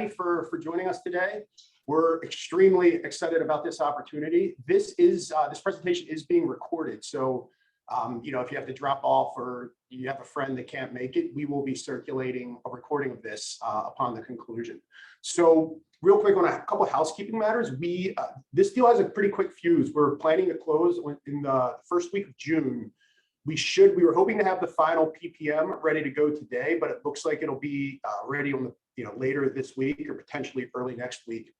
everybody for joining us today. We're extremely excited about this opportunity. This presentation is being recorded. So, you know, if you have to drop off or you have a friend that can't make it, we will be circulating a recording of this upon the conclusion. So real quick on a couple of housekeeping matters, this deal has a pretty quick fuse. We're planning to close in the first week of June. We were hoping to have the final PPM ready to go today, but it looks like it'll be ready on later this week or potentially early next week.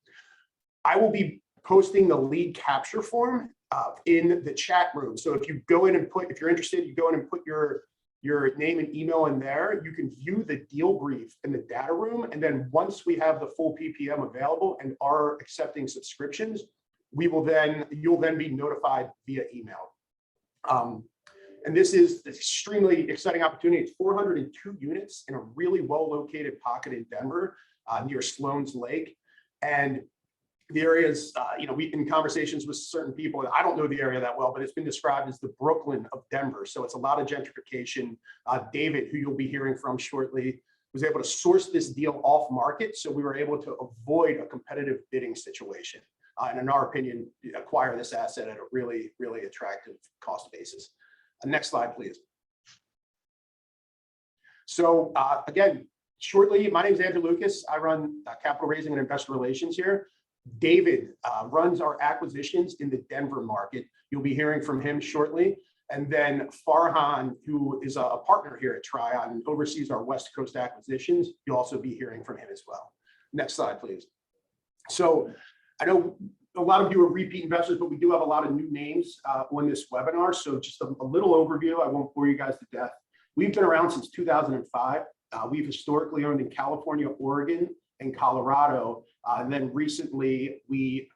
I will be posting the lead capture form in the chat room. So if you go in and if you're interested, you go in and put your name and email in there. You can view the deal brief in the data room. And then once we have the full PPM available and are accepting subscriptions, you'll then be notified via email. And this is an extremely exciting opportunity. It's 402 units in a really well-located pocket in Denver near Sloan's Lake. And the area is, we've been in conversations with certain people, and I don't know the area that well, but it's been described as the Brooklyn of Denver. So it's a lot of gentrification. David, who you'll be hearing from shortly, was able to source this deal off market. So we were able to avoid a competitive bidding situation. And in our opinion, acquire this asset at a really, really attractive cost basis. Next slide, please. So again, shortly, my name is Andrew Lucas. I run capital raising and investor relations here. David runs our acquisitions in the Denver market. You'll be hearing from him shortly. And then Farhan, who is a partner here at Trion and oversees our West Coast acquisitions, you'll also be hearing from him as well. Next slide, please. So I know a lot of you are repeat investors, but we do have a lot of new names on this webinar. So just a little overview. I won't bore you guys to death. We've been around since 2005. We've historically owned in California, Oregon, and Colorado. And then recently we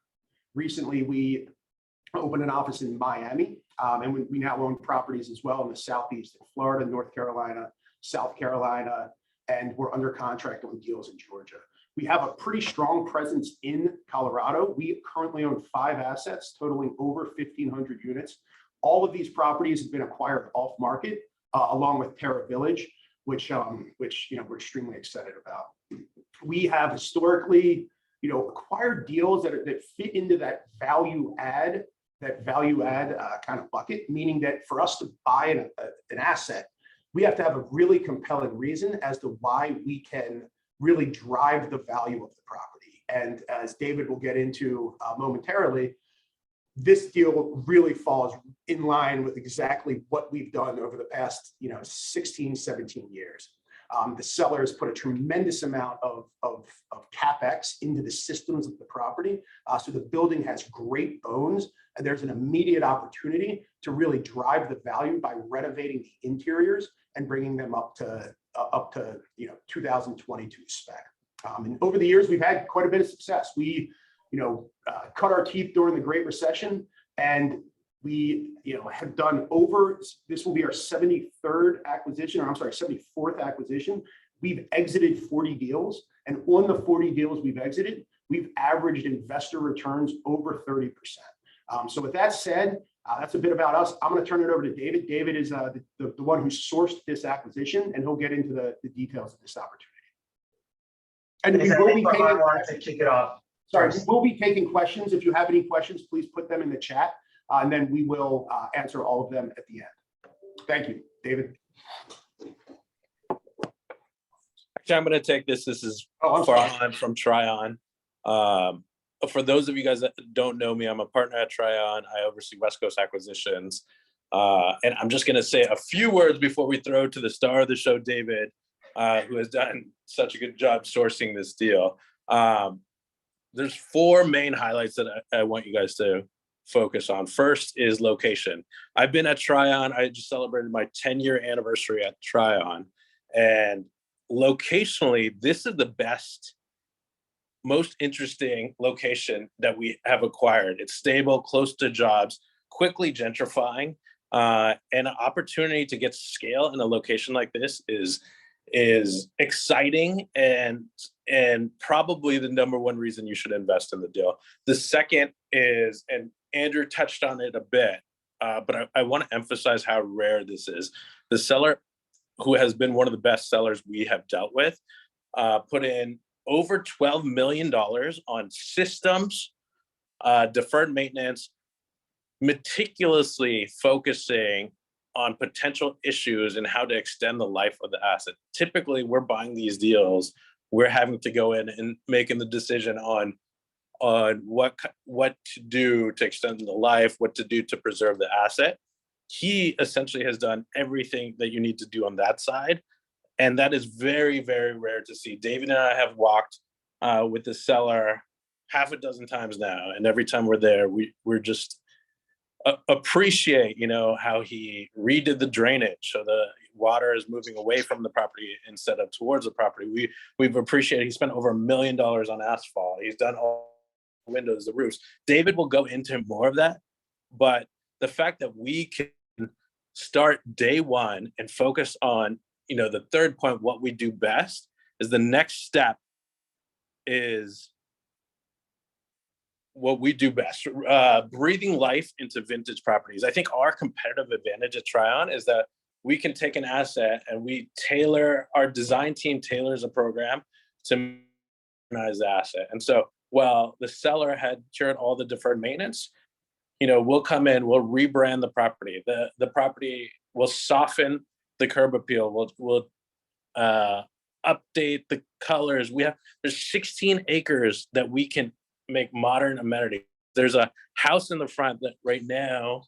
opened an office in Miami. And we now own properties as well in the Southeast, in Florida, North Carolina, South Carolina, and we're under contract on deals in Georgia. We have a pretty strong presence in Colorado. We currently own 5 assets totaling over 1,500 units. All of these properties have been acquired off market, along with Terra Village, which we're extremely excited about. We have historically, acquired deals that fit into that value add kind of bucket, meaning that for us to buy an asset, we have to have a really compelling reason as to why we can really drive the value of the property. And as David will get into momentarily, this deal really falls in line with exactly what we've done over the past 16, 17 years. The seller has put a tremendous amount of CapEx into the systems of the property. So the building has great bones, and there's an immediate opportunity to really drive the value by renovating the interiors and bringing them up to 2022 spec. And over the years, we've had quite a bit of success. We cut our teeth during the Great Recession, and we have done this will be our 74th acquisition. We've exited 40 deals, and on the 40 deals we've exited, we've averaged investor returns over 30%. So with that said, that's a bit about us. I'm going to turn it over to David. David is the one who sourced this acquisition, and he'll get into the details of this opportunity. And we will be taking we'll be taking questions. If you have any questions, please put them in the chat, and then we will answer all of them at the end. Thank you, David. Actually, I'm going to take this. This is Farhan from Trion. For those of you guys that don't know me, I'm a partner at Trion. I oversee West Coast acquisitions. And I'm just going to say a few words before we throw to the star of the show, David, who has done such a good job sourcing this deal. There's 4 main highlights that I want you guys to focus on. First is location. I've been at Trion. I just celebrated my 10-year anniversary at Trion. And locationally, this is the best, most interesting location that we have acquired. It's stable, close to jobs, quickly gentrifying, and an opportunity to get scale in a location like this is exciting and probably the #1 reason you should invest in the deal. The second is, and Andrew touched on it a bit, but I want to emphasize how rare this is. The seller, who has been one of the best sellers we have dealt with, put in over $12 million on systems, deferred maintenance, meticulously focusing on potential issues and how to extend the life of the asset. Typically, we're buying these deals, we're having to go in and making the decision on what to do to extend the life, what to do to preserve the asset. He essentially has done everything that you need to do on that side. And that is very, very rare to see. David and I have walked with the seller half a dozen times now. And every time we're there, we're just appreciate, how he redid the drainage. So the water is moving away from the property instead of towards the property. We've appreciated, he spent over $1 million on asphalt. He's done all the windows, the roofs. David will go into more of that, but the fact that we can start day one and focus on, the third point, what we do best, is the next step is what we do best, breathing life into vintage properties. I think our competitive advantage at Trion is that we can take an asset and our design team tailors a program to maximize the asset. And so while the seller had cured all the deferred maintenance, we'll come in, we'll rebrand the property. The property will soften the curb appeal. We'll update the colors. There's 16 acres that we can make modern amenities. There's a house in the front that right now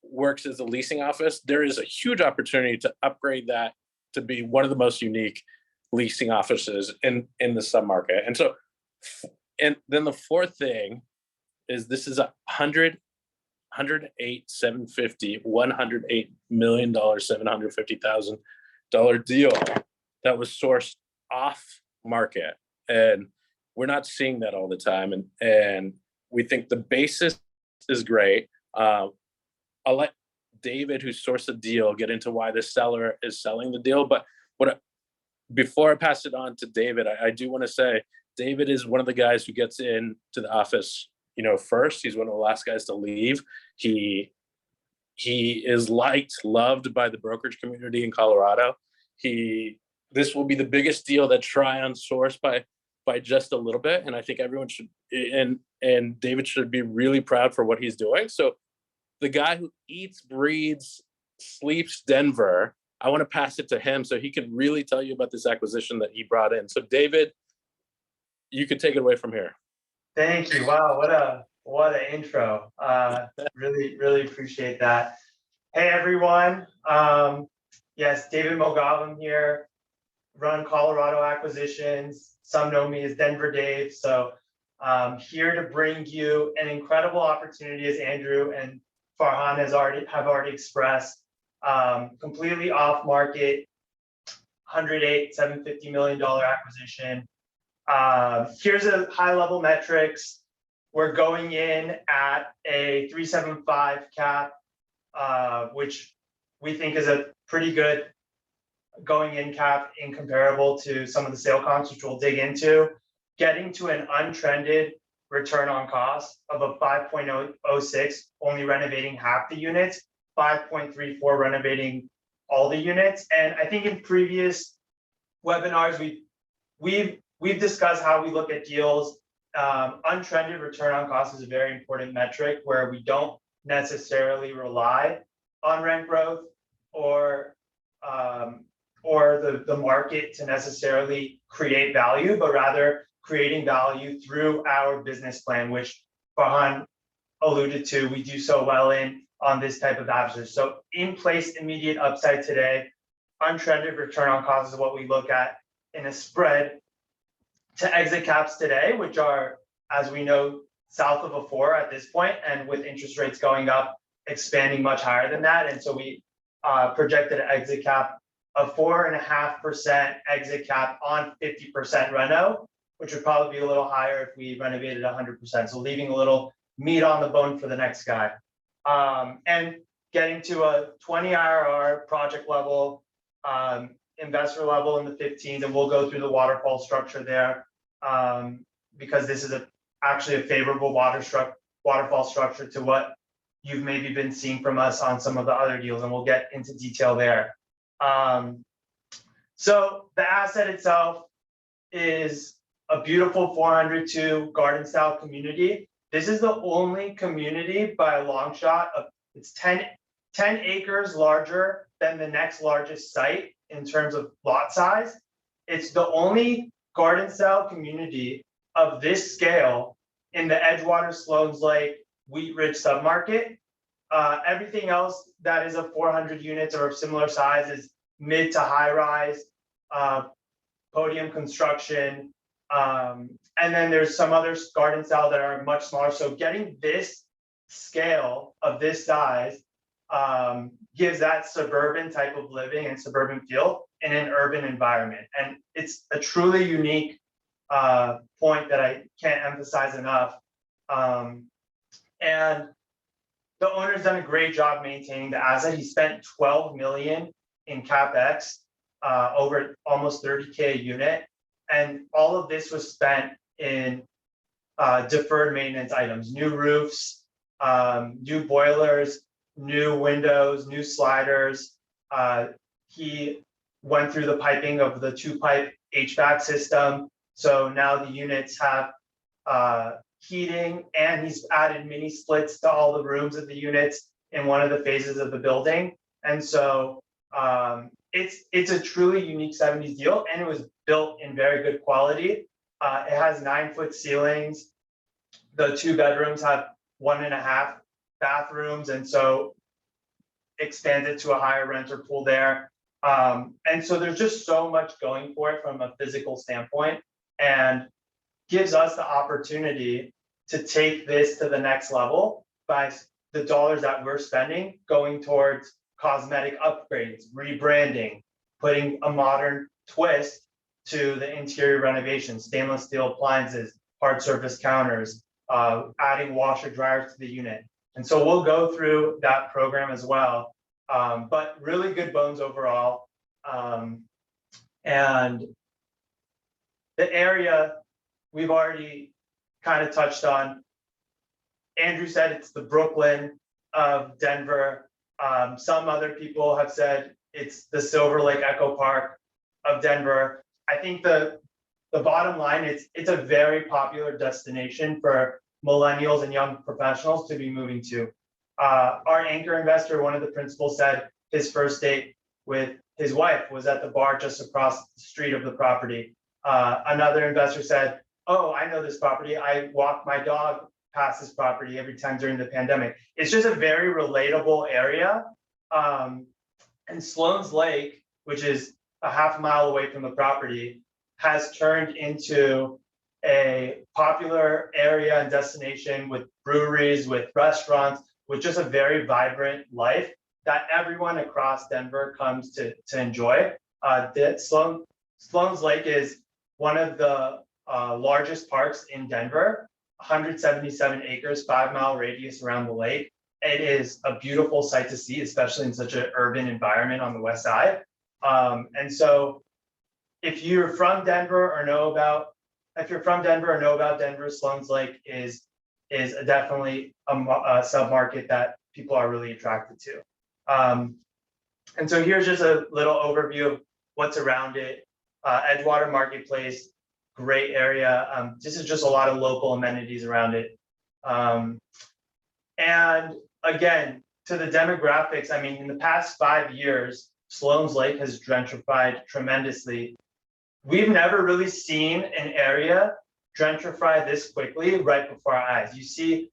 works as a leasing office. There is a huge opportunity to upgrade that to be one of the most unique leasing offices in the submarket. And then the fourth thing is this is $108 million, $750,000 deal that was sourced off market. And we're not seeing that all the time. And we think the basis is great. I'll let David, who sourced the deal, get into why the seller is selling the deal. But before I pass it on to David, I do want to say, David is one of the guys who gets into the office, first. He's one of the last guys to leave. He is loved by the brokerage community in Colorado. This will be the biggest deal that Trion sourced by just a little bit. And I think everyone should, and David should be really proud for what he's doing. So the guy who eats, breathes, sleeps Denver, I want to pass it to him so he can really tell you about this acquisition that he brought in. So David, you can take it away from here. Thank you. Wow, what an intro. Really appreciate that. Hey everyone. Yes, David Mogavim here, run Colorado acquisitions. Some know me as Denver Dave. So here to bring you an incredible opportunity, as Andrew and Farhan have already expressed. Completely off market, $750 million acquisition. Here's a high level metrics. We're going in at a 3.75 cap, which we think is a pretty good going in cap in comparable to some of the sale comps, which we'll dig into. Getting to an untrended return on cost of a 5.06, only renovating half the units, 5.34 renovating all the units. And I think in previous webinars, we've discussed how we look at deals. Untrended return on cost is a very important metric where we don't necessarily rely on rent growth or the market to necessarily create value, but rather creating value through our business plan, which Farhan alluded to, we do so well on this type of acquisition. So in place immediate upside today, untrended return on cost is what we look at in a spread to exit caps today, which are, as we know, south of a 4 at this point, and with interest rates going up, expanding much higher than that. And so we projected an exit cap of 4.5% exit cap on 50% reno, which would probably be a little higher if we renovated 100%. So leaving a little meat on the bone for the next guy. And getting to a 20 IRR project level, investor level in the 15s, and we'll go through the waterfall structure there because this is actually a favorable waterfall structure to what you've maybe been seeing from us on some of the other deals, and we'll get into detail there. So the asset itself, is a beautiful 402 garden style community. This is the only community by a long shot of it's 10 acres larger than the next largest site in terms of lot size. It's the only garden style community of this scale in the Edgewater, Sloan's Lake, Wheat Ridge submarket. Everything else that is of 400 units or of similar size is mid to high rise, podium construction. And then there's some other garden style that are much smaller. So getting this scale of this size gives that suburban type of living and suburban feel in an urban environment. And it's a truly unique point that I can't emphasize enough. And the owner's done a great job maintaining the asset. He spent 12 million in CapEx, over almost 30K a unit. And all of this was spent in deferred maintenance items, new roofs, new boilers, new windows, new sliders. He went through the piping of the 2-pipe HVAC system. So now the units have heating, and he's added mini splits to all the rooms of the units in one of the phases of the building. And so it's a truly unique 70s deal, and it was built in very good quality. It has 9-foot ceilings. The 2 bedrooms have 1.5 bathrooms, and so expands it to a higher renter pool there. And so there's just so much going for it from a physical standpoint, and gives us the opportunity to take this to the next level by the dollars that we're spending going towards cosmetic upgrades, rebranding, putting a modern twist to the interior renovation, stainless steel appliances, hard surface counters, adding washer dryers to the unit. And so we'll go through that program as well. But really good bones overall. And the area we've already kind of touched on. Andrew said it's the Brooklyn of Denver. Some other people have said it's the Silver Lake Echo Park of Denver. I think the bottom line is it's a very popular destination for millennials and young professionals to be moving to. Our anchor investor, one of the principals, said his first date with his wife was at the bar just across the street of the property. Another investor said, "Oh, I know this property. I walk my dog past this property every time during the pandemic." It's just a very relatable area. And Sloan's Lake, which is a half mile away from the property, has turned into a popular area and destination with breweries, with restaurants, with just a very vibrant life that everyone across Denver comes to enjoy. Sloan's Lake is one of the largest parks in Denver, 177 acres, 5-mile radius around the lake. It is a beautiful sight to see, especially in such an urban environment on the west side. And so if you're from Denver or know about Denver, Sloan's Lake is definitely a sub-market that people are really attracted to. And so here's just a little overview of what's around it. Edgewater Marketplace, great area. This is just a lot of local amenities around it. And again, to the demographics, I mean, in the past 5 years, Sloan's Lake has gentrified tremendously. We've never really seen an area gentrify this quickly right before our eyes. You see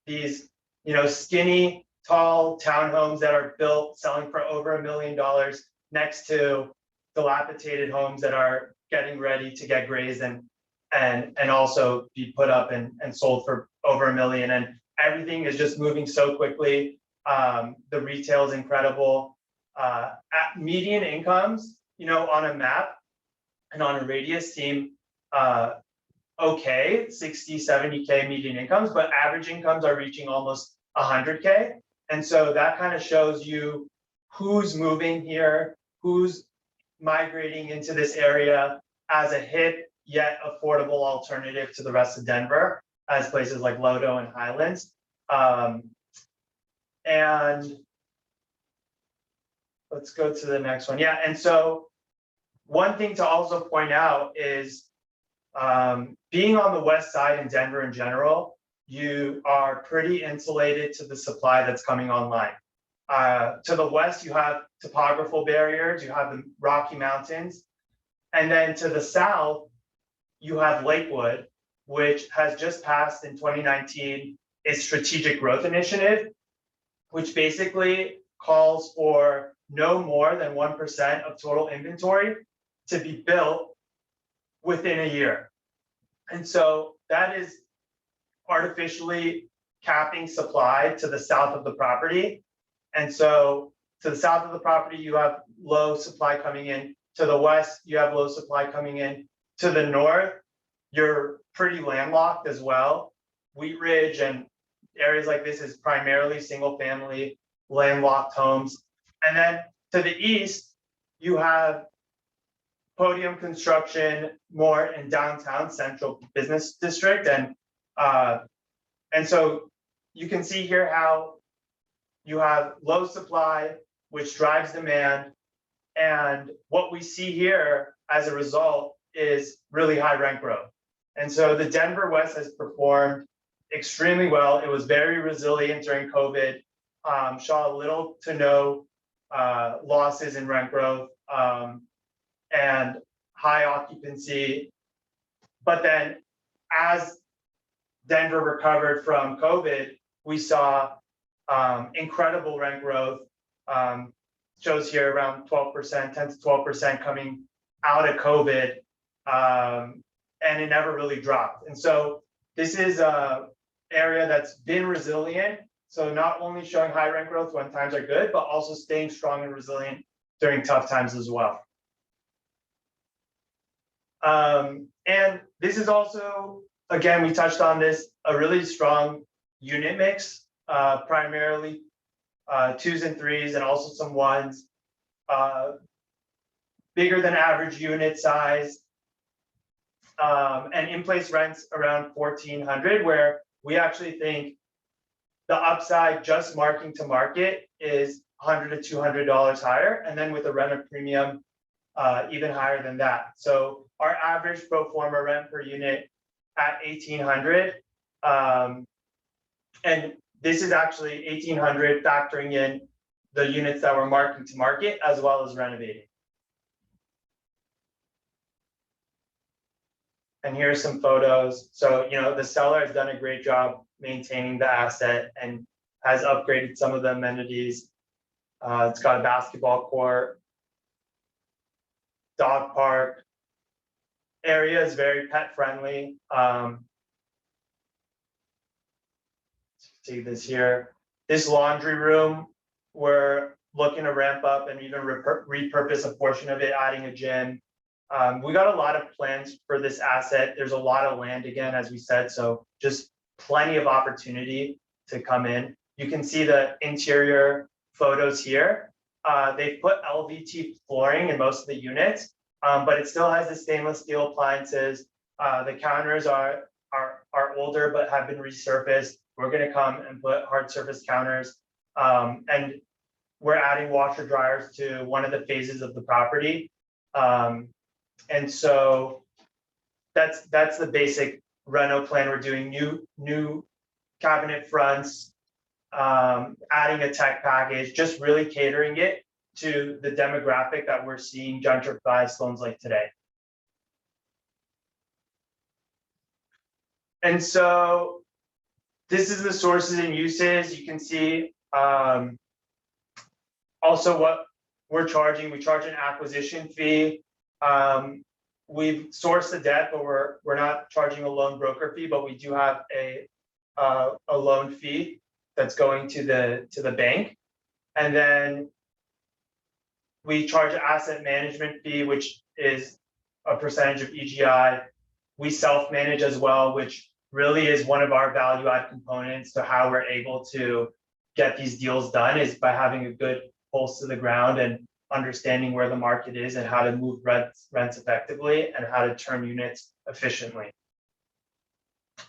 these, skinny, tall townhomes that are built, selling for over $1 million next to dilapidated homes that are getting ready to get grazed and also be put up and sold for over $1 million. And everything is just moving so quickly. The retail is incredible. At median incomes, on a map and on a radius seem okay, 60, 70K median incomes, but average incomes are reaching almost 100K. And so that kind of shows you who's moving here, who's migrating into this area as a hip yet affordable alternative to the rest of Denver, as places like Lodo and Highlands. And let's go to the next one. Yeah, and so one thing to also point out is being on the west side in Denver in general, you are pretty insulated to the supply that's coming online. To the west, you have topographical barriers, you have the Rocky Mountains, and then to the south, you have Lakewood, which has just passed in 2019 its strategic growth initiative, which basically calls for no more than 1% of total inventory to be built within a year. And so that is artificially capping supply to the south of the property. And so to the south of the property, you have low supply coming in. To the west, you have low supply coming in. To the north, you're pretty landlocked as well. Wheat Ridge and areas like this is primarily single family landlocked homes. And then to the east, you have podium construction more in downtown central business district. And so you can see here how you have low supply, which drives demand. And what we see here as a result is really high rent growth. And so the Denver West has performed extremely well. It was very resilient during COVID, saw little to no losses in rent growth and high occupancy. But then as Denver recovered from COVID, we saw incredible rent growth. Shows here around 12%, 10 to 12% coming out of COVID, and it never really dropped. And so this is an area that's been resilient. So not only showing high rent growth when times are good, but also staying strong and resilient during tough times as well. And this is also, again, we touched on this, a really strong unit mix, primarily 2s and 3s and also some 1s, bigger than average unit size, and in-place rents around $1,400, where we actually think the upside just marking to market is $100 to $200 higher, and then with a renter premium even higher than that. So our average pro forma rent per unit at $1,800, and this is actually $1,800 factoring in the units that we're marking to market as well as renovating. And here's some photos. So, the seller has done a great job maintaining the asset and has upgraded some of the amenities. It's got a basketball court, dog park. Area is very pet friendly. See this here. This laundry room, we're looking to ramp up and even repurpose a portion of it, adding a gym. We got a lot of plans for this asset. There's a lot of land again, as we said, so just plenty of opportunity to come in. You can see the interior photos here. They've put LVT flooring in most of the units, but it still has the stainless steel appliances. The counters are older but have been resurfaced. We're going to come and put hard surface counters, and we're adding washer dryers to one of the phases of the property. And so that's the basic reno plan. We're doing new cabinet fronts, adding a tech package, just really catering it to the demographic that we're seeing gentrify Sloan's Lake today. And so this is the sources and uses. You can see also what we're charging. We charge an acquisition fee. We've sourced the debt, but we're not charging a loan broker fee, but we do have a loan fee that's going to the bank. And then we charge an asset management fee, which is a percentage of EGI. We self-manage as well, which really is one of our value add components to how we're able to get these deals done, is by having a good pulse to the ground and understanding where the market is and how to move rents effectively and how to turn units efficiently.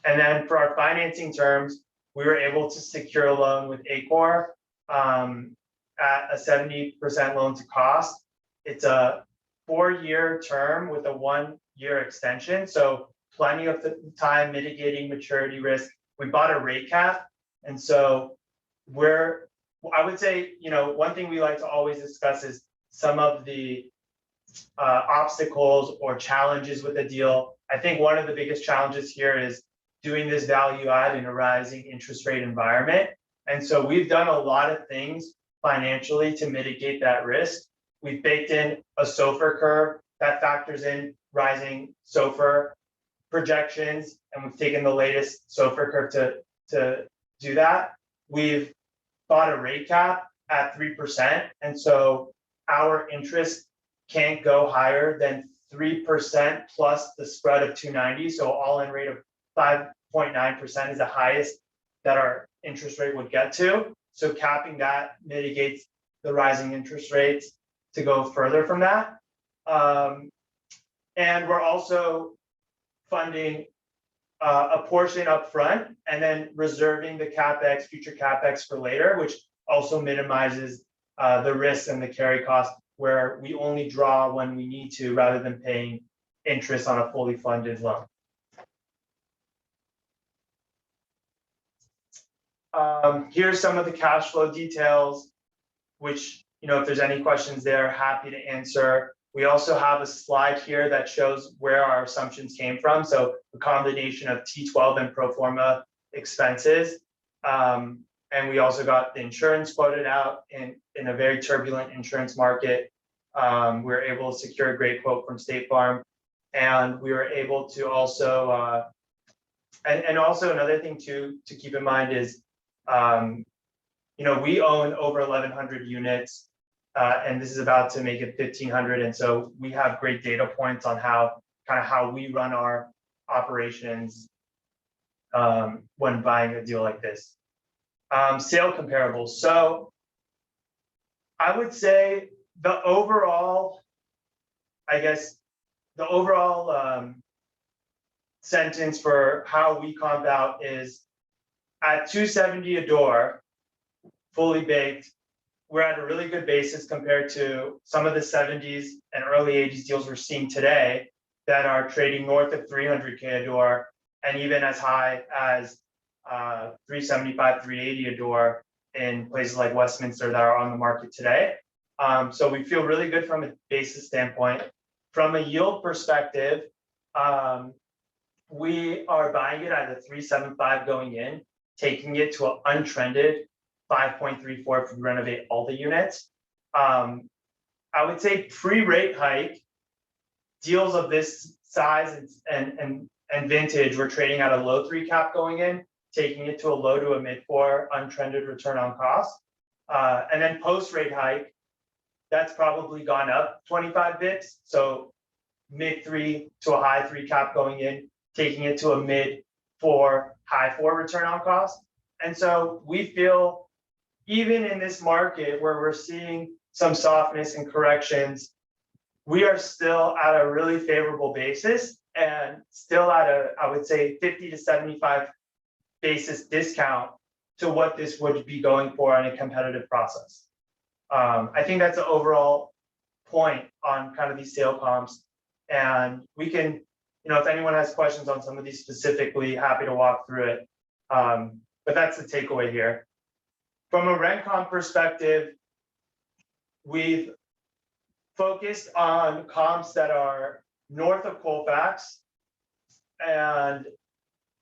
And then for our financing terms, we were able to secure a loan with Acor at a 70% loan to cost. It's a 4-year term with a 1-year extension. So plenty of the time mitigating maturity risk. We bought a rate cap. And so I would say, one thing we like to always discuss is some of the obstacles or challenges with the deal. I think one of the biggest challenges here is doing this value add in a rising interest rate environment. And so we've done a lot of things financially to mitigate that risk. We've baked in a SOFR curve that factors in rising SOFR projections, and we've taken the latest SOFR curve to do that. We've bought a rate cap at 3%, and so our interest can't go higher than 3% plus the spread of 290. So all-in rate of 5.9% is the highest that our interest rate would get to. So capping that mitigates the rising interest rates to go further from that. And we're also funding a portion up front and then reserving the CapEx, future CapEx for later, which also minimizes the risk and the carry cost, where we only draw when we need to rather than paying interest on a fully funded loan. Here's some of the cash flow details, which, if there's any questions there, happy to answer. We also have a slide here that shows where our assumptions came from. So a combination of T12 and pro forma expenses. And we also got the insurance quoted out in a very turbulent insurance market. We were able to secure a great quote from State Farm. And we were able to also, and also another thing to keep in mind is, we own over 1,100 units, and this is about to make it 1,500. And so we have great data points on how we run our operations when buying a deal like this. Sale comparables. So I would say the overall, sentence for how we comp out is at $270 a door, fully baked, we're at a really good basis compared to some of the 70s and early 80s deals we're seeing today that are trading north of $300K a door, and even as high as $375, $380 a door in places like Westminster that are on the market today. So we feel really good from a basis standpoint. From a yield perspective, we are buying it at a 3.75 going in, taking it to an untrended 5.34 if we renovate all the units. I would say pre-rate hike, deals of this size and vintage, we're trading at a low 3 cap going in, taking it to a low to a mid 4 untrended return on cost. And then post-rate hike, that's probably gone up 25 bps. So mid 3 to a high 3 cap going in, taking it to a mid 4, high 4 return on cost. And so we feel, even in this market where we're seeing some softness and corrections, we are still at a really favorable basis and still at a, I would say, 50 to 75 basis discount to what this would be going for in a competitive process. I think that's an overall point on kind of these sale comps. And we can, if anyone has questions on some of these specifically, happy to walk through it. But that's the takeaway here. From a rent comp perspective, we've focused on comps that are north of Colfax and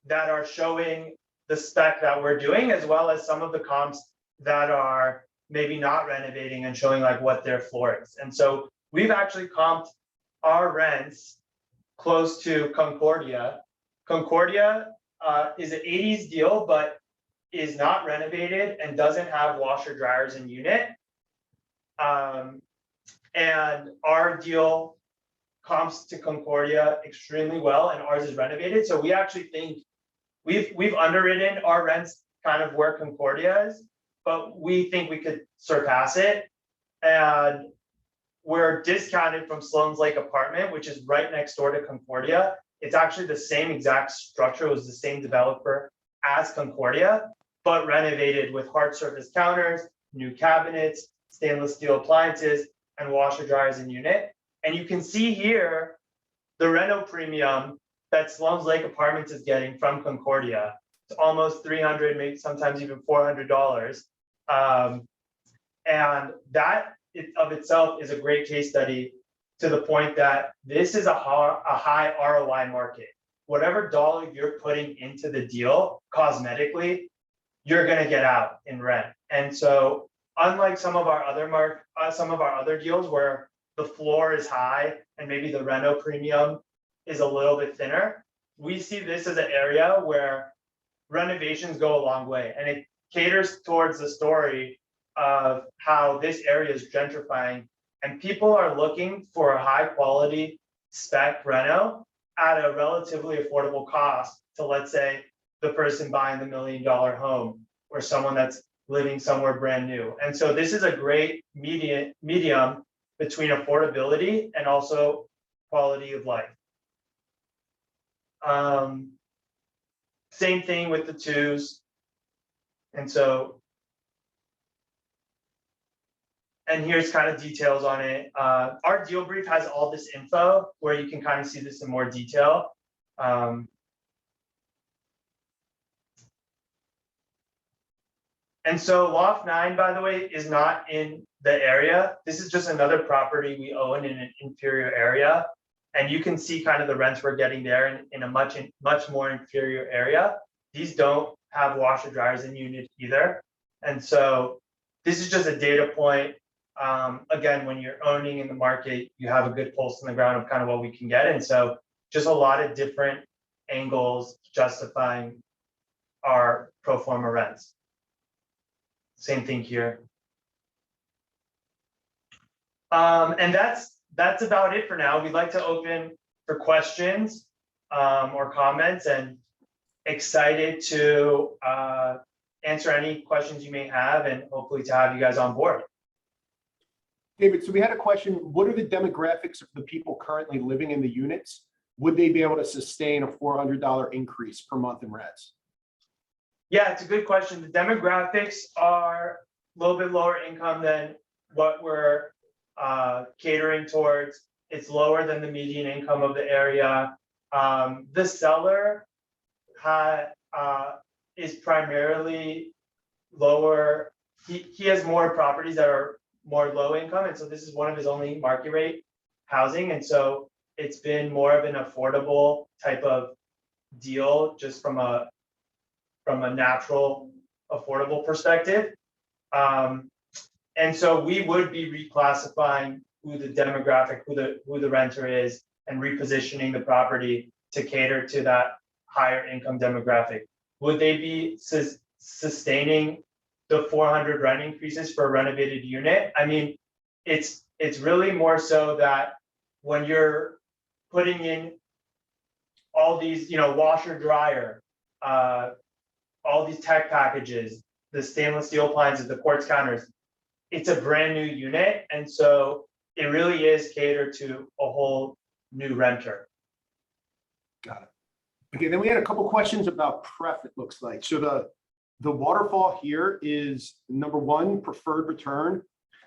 that are showing the spec that we're doing, as well as some of the comps that are maybe not renovating and showing like what their floor is. And so we've actually comped our rents close to Concordia. Concordia is an 80s deal, but is not renovated and doesn't have washer dryers in unit. And our deal comps to Concordia extremely well, and ours is renovated. So we actually think we've underwritten our rents kind of where Concordia is, but we think we could surpass it. And we're discounted from Sloan's Lake apartment, which is right next door to Concordia. It's actually the same exact structure, it was the same developer as Concordia, but renovated with hard surface counters, new cabinets, stainless steel appliances, and washer dryers in unit. And you can see here the reno premium that Sloan's Lake Apartments is getting from Concordia. It's almost $300, maybe sometimes even $400. And that of itself is a great case study to the point that this is a high ROI market. Whatever dollar you're putting into the deal cosmetically, you're going to get out in rent. And so unlike some of our other deals where the floor is high and maybe the reno premium is a little bit thinner, we see this as an area where renovations go a long way, and it caters towards the story of how this area is gentrifying and people are looking for a high quality spec reno at a relatively affordable cost to, let's say, the person buying the $1 million home or someone that's living somewhere brand new. And so this is a great medium between affordability and also quality of life. Same thing with the twos. And so, and here's kind of details on it. Our deal brief has all this info where you can kind of see this in more detail. And so Loft 9, by the way, is not in the area. This is just another property we own in an inferior area. And you can see kind of the rents we're getting there in a much more inferior area. These don't have washer dryers in unit either. And so this is just a data point. Again, when you're owning in the market, you have a good pulse on the ground of kind of what we can get. And so just a lot of different angles justifying our pro forma rents. Same thing here. And that's about it for now. We'd like to open for questions or comments, and excited to answer any questions you may have, and hopefully to have you guys on board. David, so we had a question. What are the demographics of the people currently living in the units? Would they be able to sustain a $400 increase per month in rents? Yeah, it's a good question. The demographics are a little bit lower income than what we're catering towards. It's lower than the median income of the area. The seller is primarily lower. He has more properties that are more low income, and so this is one of his only market rate housing, and so it's been more of an affordable type of deal just from a natural affordable perspective. And so we would be reclassifying who the demographic, who the renter is, and repositioning the property to cater to that higher income demographic. Would they be sustaining the 400 rent increases for a renovated unit? I mean, it's really more so that when you're putting in all these, washer dryer, all these tech packages, the stainless steel appliances, the quartz counters, it's a brand new unit. And so it really is catered to a whole new renter. Got it. Okay, then we had a couple questions about pref, it looks like. So the waterfall here is number one, preferred return.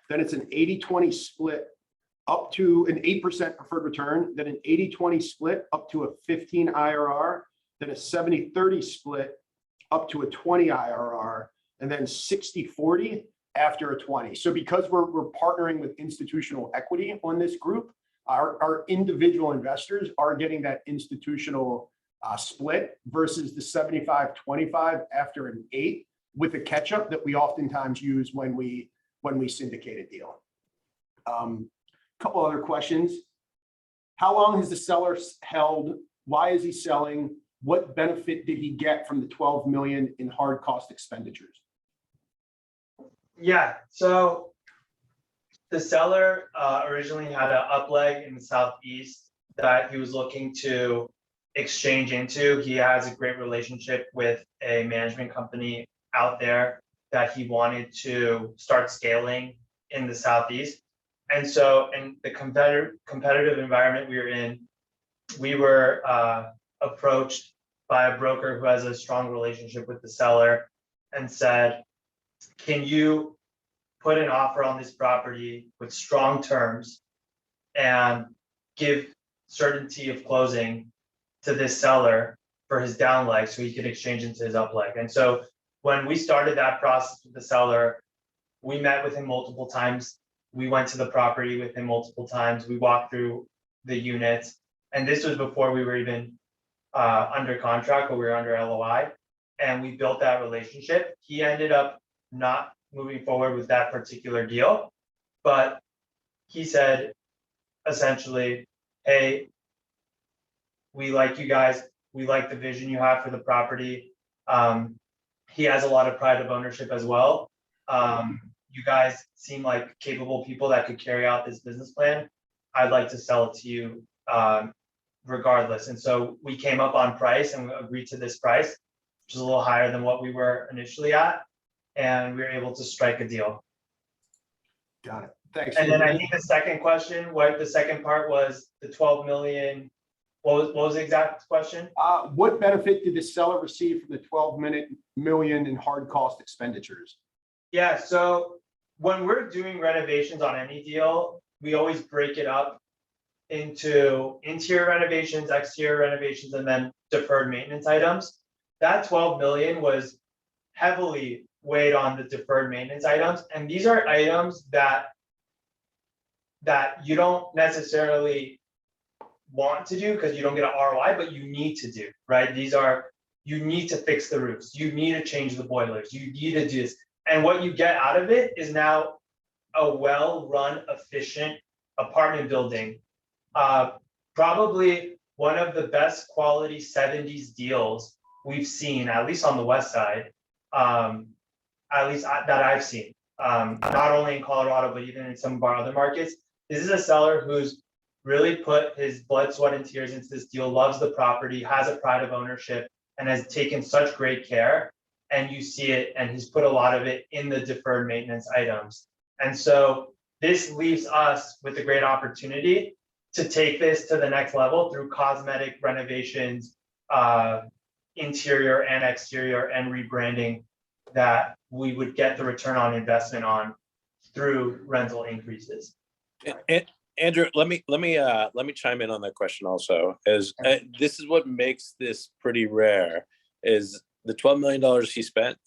Then it's an 80-20 split up to an 8% preferred return, then an 80-20 split up to a 15 IRR, then a 70-30 split up to a 20 IRR, and then 60-40 after a 20. So because we're partnering with institutional equity on this group, our individual investors are getting that institutional split versus the 75-25 after an 8 with a catch-up that we oftentimes use when we syndicate a deal. Couple other questions. How long has the seller held? Why is he selling? What benefit did he get from the $12 million in hard cost expenditures? Yeah, so the seller originally had an upleg in the southeast that he was looking to exchange into. He has a great relationship with a management company out there that he wanted to start scaling in the southeast. And so in the competitive environment we were in, we were approached by a broker who has a strong relationship with the seller and said, can you put an offer on this property with strong terms and give certainty of closing to this seller for his down leg so he could exchange into his up leg. And so when we started that process with the seller, we met with him multiple times. We went to the property with him multiple times. We walked through the units. And this was before we were even under contract, or we were under LOI. And we built that relationship. He ended up not moving forward with that particular deal, but he said essentially, hey, we like you guys. We like the vision you have for the property. He has a lot of pride of ownership as well. You guys seem like capable people that could carry out this business plan. I'd like to sell it to you regardless. And so we came up on price and we agreed to this price, which is a little higher than what we were initially at. And we were able to strike a deal. Got it. Thanks. And then I think the second question, what the second part was the 12 million. What was the exact question? What benefit did the seller receive from the 12 million in hard cost expenditures? Yeah, so when we're doing renovations on any deal, we always break it up into interior renovations, exterior renovations, and then deferred maintenance items. That 12 million was heavily weighed on the deferred maintenance items. And these are items that you don't necessarily want to do because you don't get an ROI, but you need to do, right? These are, you need to fix the roofs, you need to change the boilers, you need to do this. And what you get out of it is now a well-run, efficient apartment building. Probably one of the best quality 70s deals we've seen, at least on the west side, at least that I've seen, not only in Colorado, but even in some of our other markets. This is a seller who's really put his blood, sweat, and tears into this deal, loves the property, has a pride of ownership, and has taken such great care. And you see it, and he's put a lot of it in the deferred maintenance items. And so this leaves us with a great opportunity to take this to the next level through cosmetic renovations, interior and exterior, and rebranding that we would get the return on investment on through rental increases. Andrew, let me chime in on that question also. This is what makes this pretty rare. Is the $12 million he spent?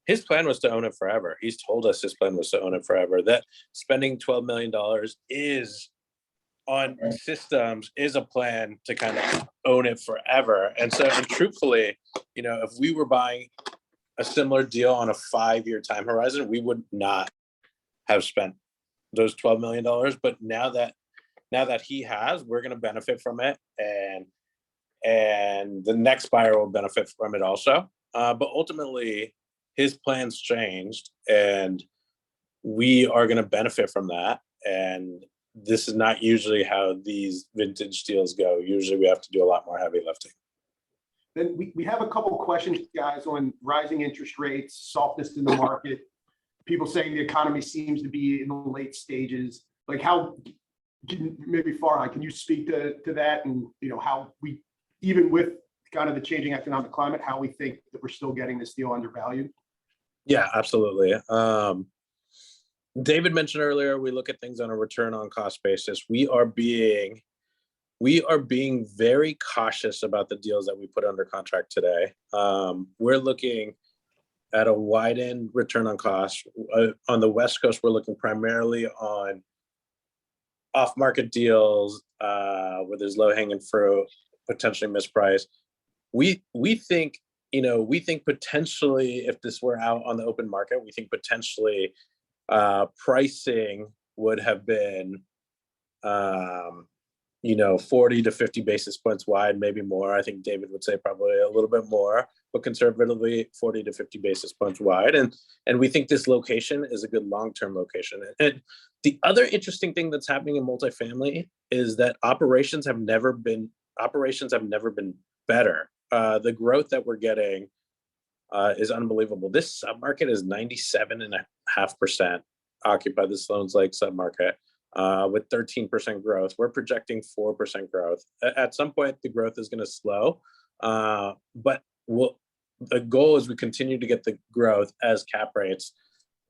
His plan was to own it forever. He's told us his plan was to own it forever. That spending $12 million is on systems is a plan to kind of own it forever. And so, and truthfully, you know, if we were buying a similar deal on a 5-year time horizon, we would not have spent those $12 million. But now that he has, we're going to benefit from it, and the next buyer will benefit from it also. But ultimately, his plans changed, and we are going to benefit from that. And this is not usually how these vintage deals go. Usually, we have to do a lot more heavy lifting. Then we have a couple of questions, guys, on rising interest rates, softness in the market, people saying the economy seems to be in the late stages. Like, how, maybe Farhan, can you speak to that, and you know how we, even with kind of the changing economic climate, how we think that we're still getting this deal undervalued? Yeah, absolutely. David mentioned earlier, we look at things on a return on cost basis. We are being very cautious about the deals that we put under contract today. We're looking at a widened return on cost. On the West Coast, we're looking primarily on off-market deals where there's low-hanging fruit, potentially mispriced. We think, you know, we think potentially if this were out on the open market, we think potentially pricing would have been, you know, 40 to 50 basis points wide, maybe more. I think David would say probably a little bit more, but conservatively 40 to 50 basis points wide. And we think this location is a good long-term location. And the other interesting thing that's happening in multifamily is that operations have never been better. The growth that we're getting is unbelievable. This submarket is 97.5% occupied, the Sloan's Lake submarket, with 13% growth. We're projecting 4% growth. At some point, the growth is going to slow, but the goal is we continue to get the growth as cap rates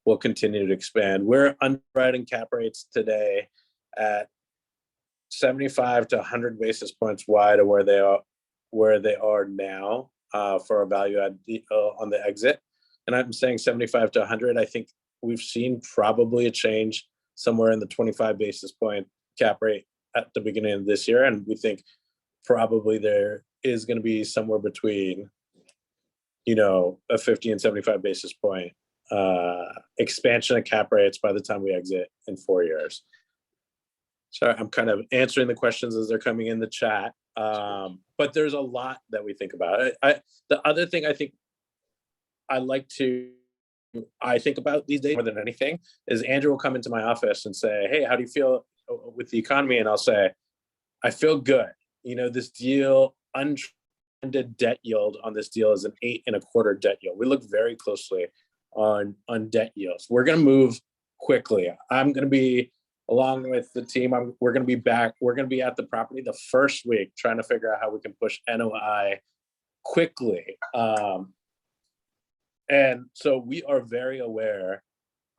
will continue to expand. We're underwriting cap rates today at 75 to 100 basis points wide of where they are now for a value add on the exit. And I'm saying 75 to 100. I think we've seen probably a change somewhere in the 25 basis point cap rate at the beginning of this year. And we think probably there is going to be somewhere between, a 50 and 75 basis point expansion of cap rates by the time we exit in 4 years. Sorry, I'm kind of answering the questions as they're coming in the chat. But there's a lot that we think about. The other thing I think I think about these days more than anything is Andrew will come into my office and say, "Hey, how do you feel with the economy?" And I'll say, "I feel good. This deal, untrended debt yield on this deal is an 8.25% debt yield." We look very closely on debt yields. We're going to move quickly. I'm going to be, along with the team, we're going to be back. We're going to be at the property the first week trying to figure out how we can push NOI quickly. And so we are very aware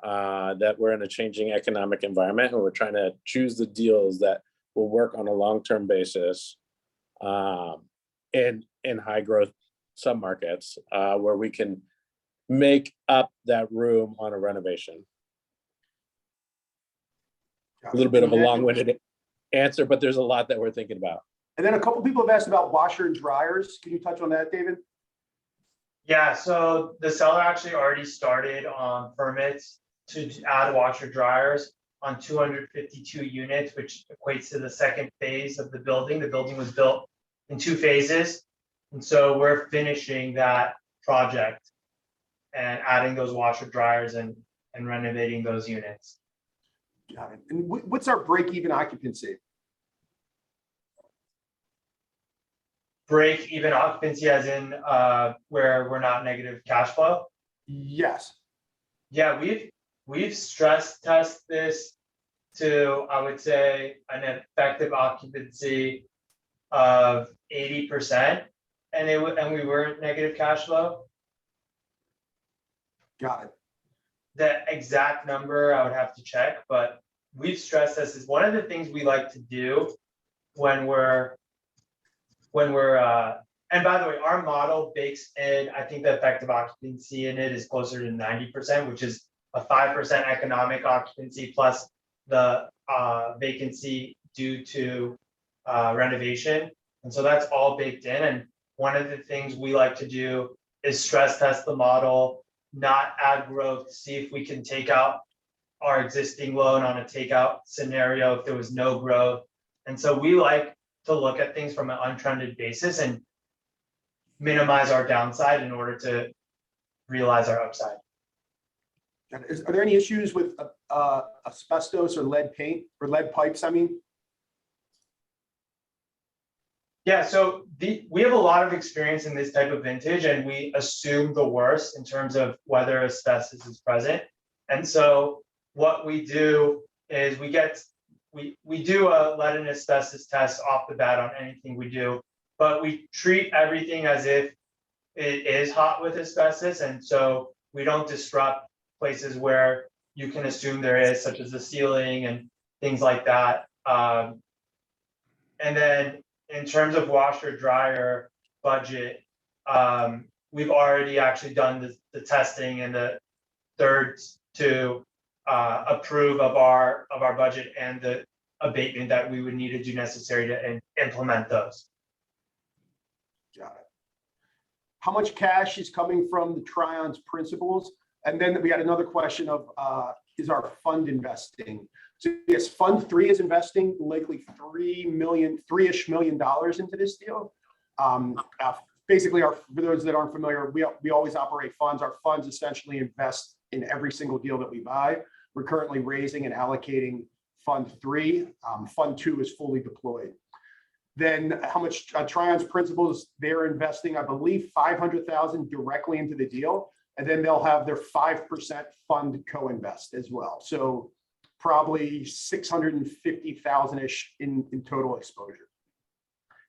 that we're in a changing economic environment, and we're trying to choose the deals that will work on a long-term basis in high growth submarkets where we can make up that room on a renovation. A little bit of a long-winded answer, but there's a lot that we're thinking about. And then a couple people have asked about washer and dryers. Can you touch on that, David? Yeah, so the seller actually already started on permits to add washer dryers on 252 units, which equates to the second phase of the building. The building was built in 2 phases. And so we're finishing that project and adding those washer dryers and renovating those units. Got it. And what's our break-even occupancy? Break-even occupancy as in where we're not negative cash flow? Yes. Yeah, we've stress tested this to, I would say, an effective occupancy of 80%, and we weren't negative cash flow. Got it. The exact number I would have to check, but we've stress tested. One of the things we like to do when we're and by the way, our model bakes in, I think the effective occupancy in it is closer to 90%, which is a 5% economic occupancy plus the vacancy due to renovation. And so that's all baked in. And one of the things we like to do is stress test the model, not add growth, see if we can take out our existing loan on a takeout scenario if there was no growth. And so we like to look at things from an untrended basis and minimize our downside in order to realize our upside. Are there any issues with asbestos or lead paint or lead pipes? I mean, yeah, so we have a lot of experience in this type of vintage, and we assume the worst in terms of whether asbestos is present. And so what we do is we do a lead and asbestos test off the bat on anything we do, but we treat everything as if it is hot with asbestos. And so we don't disrupt places where you can assume there is, such as the ceiling and things like that. And then in terms of washer dryer budget, we've already actually done the testing and the thirds to approve of our budget and the abatement that we would need to do necessary to implement those. got it. How much cash is coming from the Trion's principals? And then we had another question of is our fund investing? So yes, Fund 3 is investing likely $3-ish million into this deal. Basically, for those that aren't familiar, we always operate funds. Our funds essentially invest in every single deal that we buy. We're currently raising and allocating Fund 3. Fund 2 is fully deployed. Then how much Trion's principals, they're investing, I believe, $500,000 directly into the deal. And then they'll have their 5% fund co-invest as well. So probably $650,000-ish in total exposure.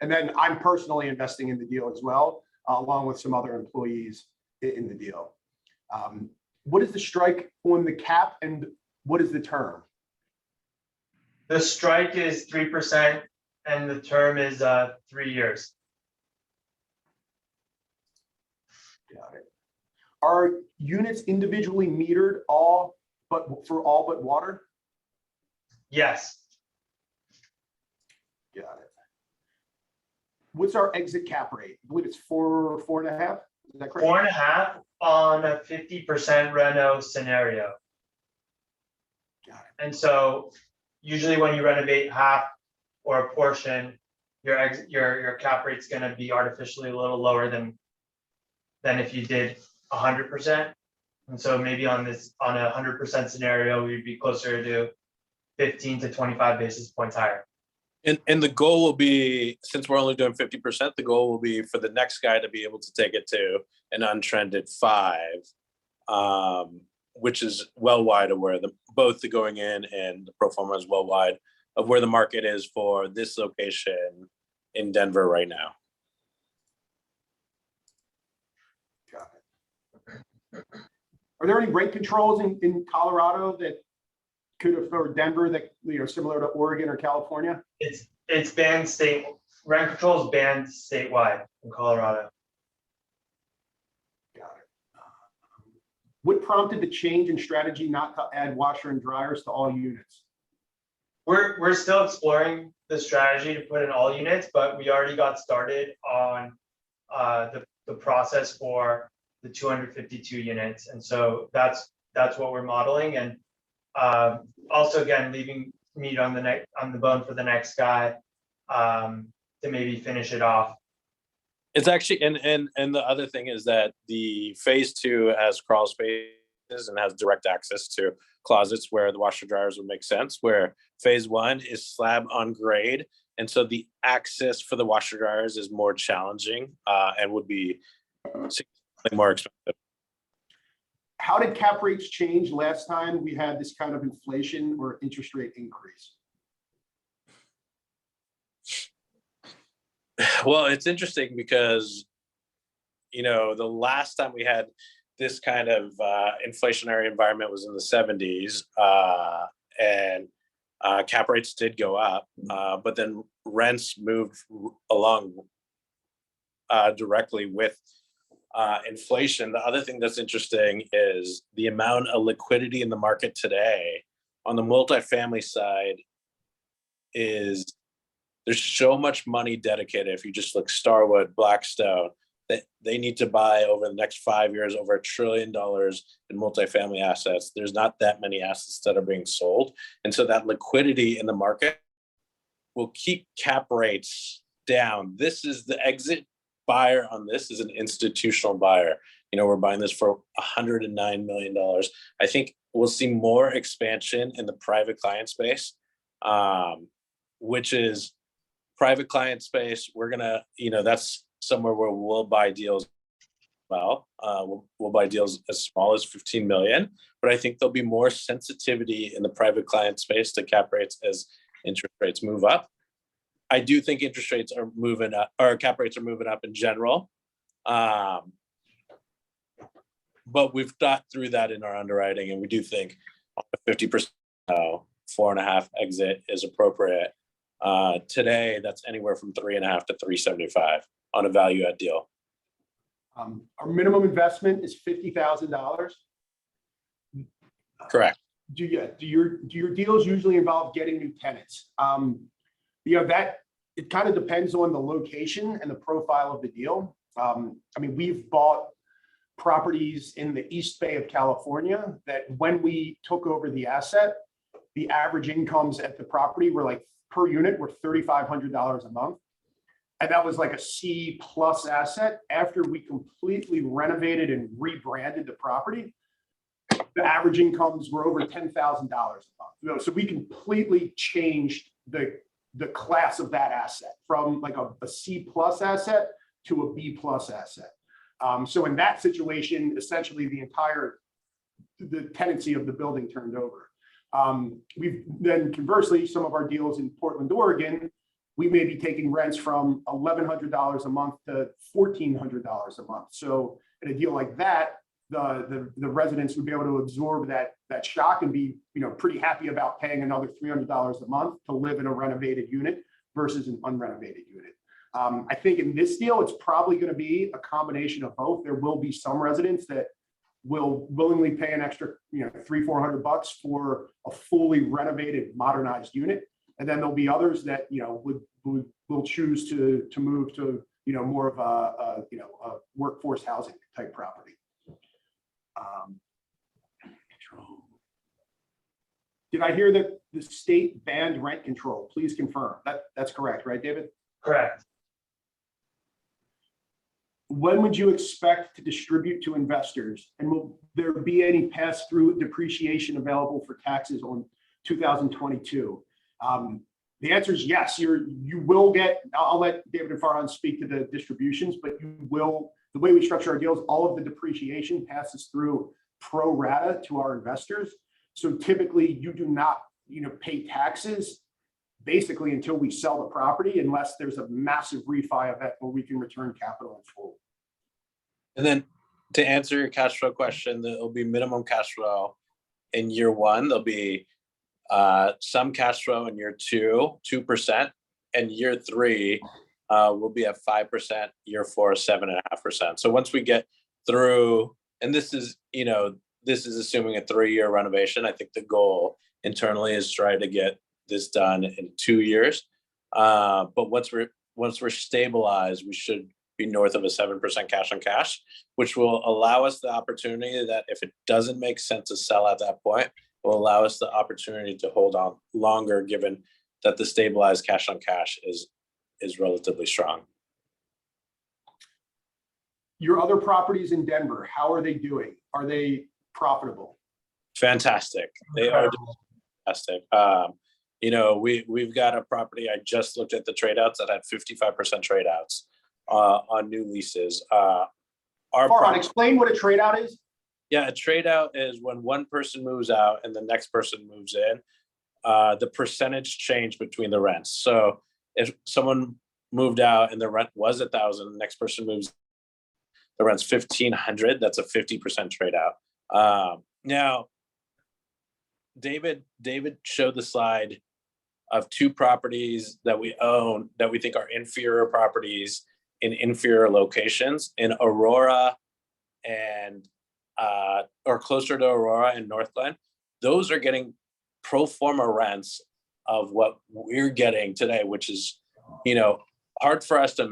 And then I'm personally investing in the deal as well, along with some other employees in the deal. What is the strike on the cap and what is the term? The strike is 3% and the term is 3 years. Got it. Are units individually metered all but water? Yes. Got it. What's our exit cap rate? I believe it's 4.5. Is that correct? 4.5 on a 50% reno scenario. Got it. And so usually when you renovate half or a portion, your cap rate's going to be artificially a little lower than if you did 100%. And so maybe on a 100% scenario, we'd be closer to 15 to 25 basis points higher. And the goal will be, since we're only doing 50%, the goal will be for the next guy to be able to take it to an untrended 5, which is well wide of where both the going in and the pro forma is well wide of where the market is for this location in Denver right now. Got it. Are there any rent controls in Colorado that could have, or Denver, that, you know, similar to Oregon or California? It's banned rent control is banned statewide in Colorado. Got it. What prompted the change in strategy not to add washer and dryers to all units? We're still exploring the strategy to put in all units, but we already got started on the process for the 252 units, and so that's what we're modeling. And also, again, leaving meat on the bone for the next guy to maybe finish it off. It's actually, and the other thing is that the phase 2 has crawl spaces and has direct access to closets where the washer dryers would make sense, where phase 1 is slab on grade. And so the access for the washer dryers is more challenging and would be significantly more expensive. How did cap rates change last time we had this kind of inflation or interest rate increase? Well, it's interesting because, you know, the last time we had this kind of inflationary environment was in the 70s, and cap rates did go up, but then rents moved along directly with inflation. The other thing that's interesting is the amount of liquidity in the market today on the multifamily side is there's so much money dedicated. If you just look Starwood, Blackstone, that they need to buy over the next 5 years over $1 trillion in multifamily assets. There's not that many assets that are being sold. And so that liquidity in the market will keep cap rates down. This is the exit buyer on this is an institutional buyer. You know, we're buying this for $109 million. I think we'll see more expansion in the private client space, which is private client space. We're gonna, you know, that's somewhere where we'll buy deals. Well, we'll buy deals as small as 15 million, but I think there'll be more sensitivity in the private client space to cap rates as interest rates move up. I do think interest rates are moving up, or cap rates are moving up in general. But we've thought through that in our underwriting, and we do think 50%, 4.5 exit is appropriate. Today, that's anywhere from 3.5 to 3.75 on a value add deal. Our minimum investment is $50,000. Correct. Do your deals usually involve getting new tenants? You know, that it kind of depends on the location and the profile of the deal. I mean, we've bought properties in the East Bay of California that when we took over the asset, the average incomes at the property were like per unit were $3,500 a month. And that was like a C+ asset. After we completely renovated and rebranded the property, the average incomes were over $10,000 a month. You know, so we completely changed the class of that asset from like a C+ asset to a B+ asset. So in that situation, essentially the tenancy of the building turned over. We've then conversely, some of our deals in Portland, Oregon, we may be taking rents from $1,100 a month to $1,400 a month. So in a deal like that, the residents would be able to absorb that shock and be, pretty happy about paying another $300 a month to live in a renovated unit versus an unrenovated unit. I think in this deal, it's probably going to be a combination of both. There will be some residents that will willingly pay an extra, $300-400 for a fully renovated, modernized unit, and then there'll be others that will choose to move to more of a workforce housing type property. Did I hear that the state banned rent control? Please confirm. That's correct, right, David? Correct. When would you expect to distribute to investors? And will there be any pass-through depreciation available for taxes on 2022? The answer is yes. You will get, I'll let David and Farhan speak to the distributions, but you will, the way we structure our deals, all of the depreciation passes through pro rata to our investors. So typically you do not, pay taxes basically until we sell the property, unless there's a massive refi event where we can return capital in full. And then to answer your cash flow question, there'll be minimum cash flow in year one. There'll be some cash flow in year two, 2%, and year three will be at 5%, year four, 7.5%. So once we get through, and this is assuming a 3-year renovation. I think the goal internally is try to get this done in 2 years. But once we're stabilized, we should be north of a 7% cash on cash, which will allow us the opportunity that if it doesn't make sense to sell at that point, will allow us the opportunity to hold on longer, given that the stabilized cash on cash is relatively strong. Your other properties in Denver, how are they doing? Are they profitable? Fantastic. They are fantastic. We've got a property. I just looked at the trade outs that had 55% trade outs on new leases. Farhan, explain what a trade out is. Yeah, a trade out is when one person moves out and the next person moves in, the percentage change between the rents. So if someone moved out and the rent was $1,000, the next person moves, the rent's $1,500. That's a 50% trade out. Now, David showed the slide of 2 properties that we own that we think are inferior properties in inferior locations in Aurora and or closer to Aurora and North Glen. Those are getting pro forma rents of what we're getting today, which is, hard for us to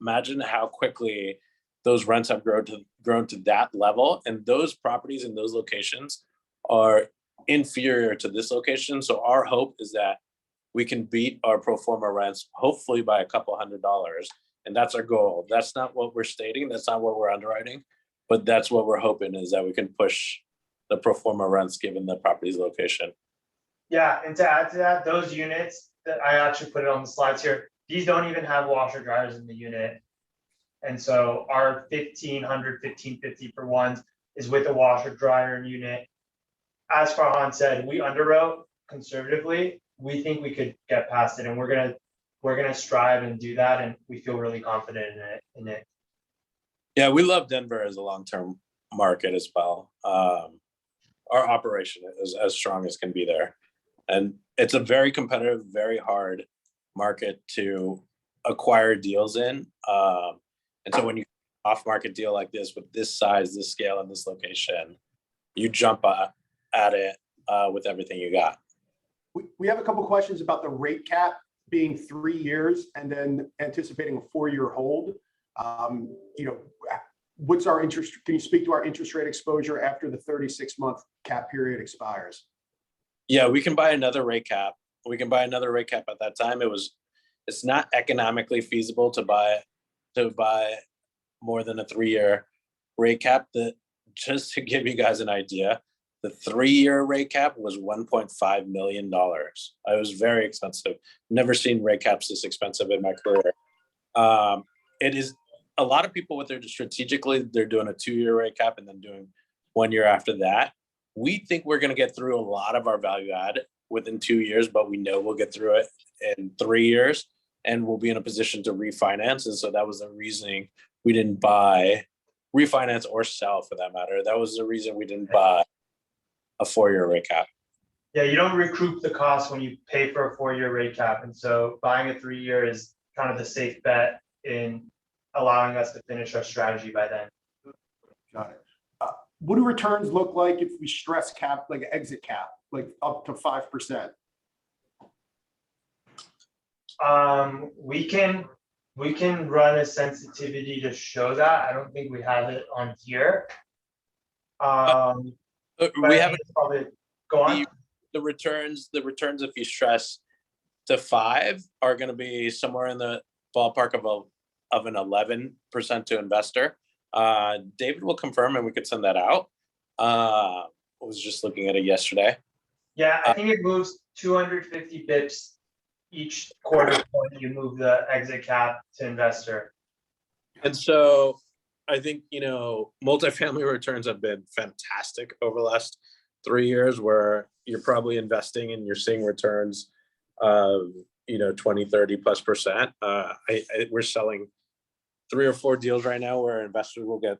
imagine how quickly those rents have grown to that level. And those properties in those locations are inferior to this location. So our hope is that we can beat our pro forma rents, hopefully by a couple $100. And that's our goal. That's not what we're stating. That's not what we're underwriting. But that's what we're hoping, is that we can push the pro forma rents given the property's location. Yeah, and to add to that, those units that I actually put it on the slides here, these don't even have washer dryers in the unit. And so our $1,550 for ones is with a washer dryer unit. As Farhan said, we underwrote conservatively. We think we could get past it, and we're gonna strive and do that, and we feel really confident in it. Yeah, we love Denver as a long-term market as well. Our operation is as strong as can be there. And it's a very competitive, very hard market to acquire deals in. And so when you off-market deal like this with this size, this scale, and this location, you jump at it with everything you got. We have a couple questions about the rate cap being 3 years and then anticipating a 4-year hold. What's our interest? Can you speak to our interest rate exposure after the 36-month cap period expires? Yeah, we can buy another rate cap. We can buy another rate cap at that time. It's not economically feasible to buy more than a 3-year rate cap. Just to give you guys an idea, the 3-year rate cap was $1.5 million. It was very expensive. Never seen rate caps this expensive in my career. It is a lot of people, what they're strategically, they're doing a 2-year rate cap and then doing 1 year after that. We think we're going to get through a lot of our value add within 2 years, but we know we'll get through it in 3 years and we'll be in a position to refinance. And so that was the reasoning we didn't buy refinance or sell for that matter. That was the reason we didn't buy a 4-year rate cap. Yeah, you don't recoup the cost when you pay for a 4-year rate cap. And so buying a 3-year is kind of the safe bet in allowing us to finish our strategy by then. Got it. What do returns look like if we stress cap, like exit cap, like up to 5%? We can run a sensitivity to show that. I don't think we have it on here. But We haven't probably go on. the returns if you stress to 5 are going to be somewhere in the ballpark of an 11% to investor. David will confirm and we could send that out. I was just looking at it yesterday. Yeah, I think it moves 250 bips each quarter point you move the exit cap to investor. And so I think, multifamily returns have been fantastic over the last 3 years, where you're probably investing and you're seeing returns of, 20, 30+%. We're selling 3 or 4 deals right now where investors will get